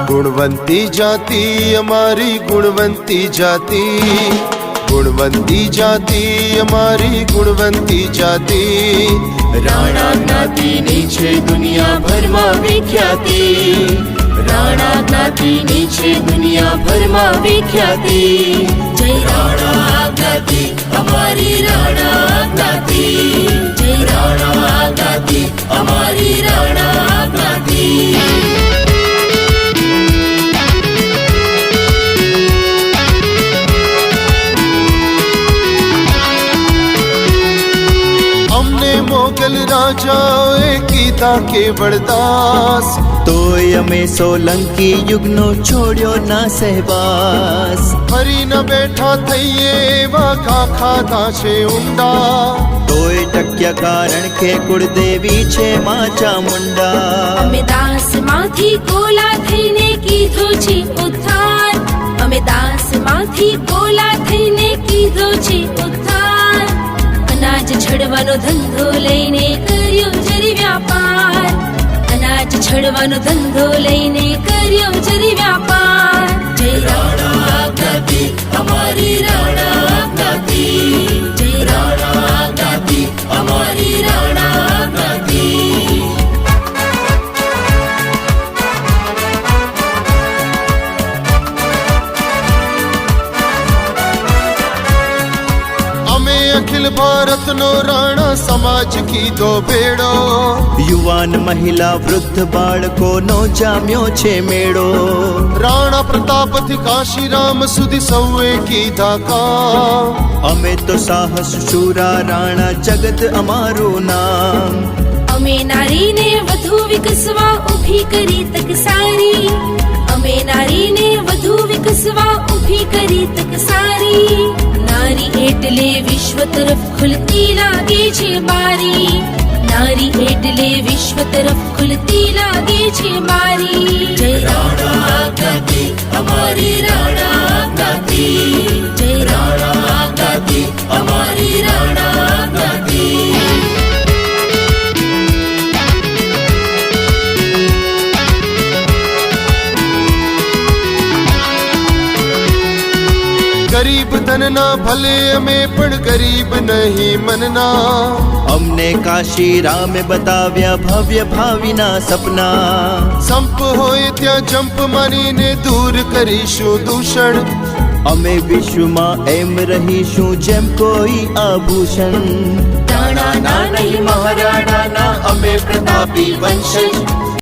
गुणवंती जाति हमारी गुणवंती जाति, गुणवंती जाति हमारी गुणवंती जाति। राणा ज्ञातिनी छे दुनिया भरमा विख्याति, राणा ज्ञातिनी छे दुनिया भरमा विख्याति। जय राणा ज्ञाति हमारी राणा ज्ञाति, जय राणा ज्ञाति हमारी राणा ज्ञाति। मोगल राजाओए कीधा केवड़दास, तोय अमे सोलंकी युगनो छोड्यो ना सहवास। हरी न बैठा थईए एवा खा खाधा छे ऊंडा, तोय टक्या कारण के कुળદેવી છે માં ચામુંડા। અમે દાસ માંથી કોલા થઈને કીધો છે ઉદ્ધાર, અમે દાસ માંથી કોલા થઈને કીધો છે ઉદ્ધાર। અનાજ છડવાનો ધંધો લઈને કર્યો જરી વ્યાપાર, અનાજ છડવાનો ધંધો લઈને કર્યો જરી વ્યાપાર। જય રાણા જ્ઞાતિ અમારી રાણા જ્ઞાતિ, જય રાણા જ્ઞાતિ અમારી રાણા જ્ઞાતિ। अखिल भारत नो राणा समाज की दो भेड़ो, યુવાન મહિલા વૃદ્ધ બાળકો નો જામ્યો છે મેળો। राणा प्रताप थी काशी राम सुधी सौए की धाका, અમે તો સાહસ શૂરા રાણા જગત અમારું નામ। અમે નારીને વધુ વિકસવા ઊભી કરી તક સારી, અમે નારીને વધુ વિકસવા ઊભી કરી તક સારી। नारी एटले विश्व तरफ खुलती लागे छे बारी, नारी एटले विश्व तरफ खुलती लागे छे बारी। जय राणा ज्ञाति हमारी राणा ज्ञाति, जय राणा ज्ञाति हमारी राणा ज्ञाति। गरीब धनना भले अमे पण गरीब नहीं मनना, અમને કાશી રામે બતાવ્યા ભવ્ય ભાવિના સપના। संप होए त्या जंप मारीने दूर करीशु दूषण, અમે વિશ્વમાં એમ રહીશું જેમ કોઈ આભૂષણ। રાણા ના નહીં મહારાણા ના અમે પ્રતાપી વંશજ,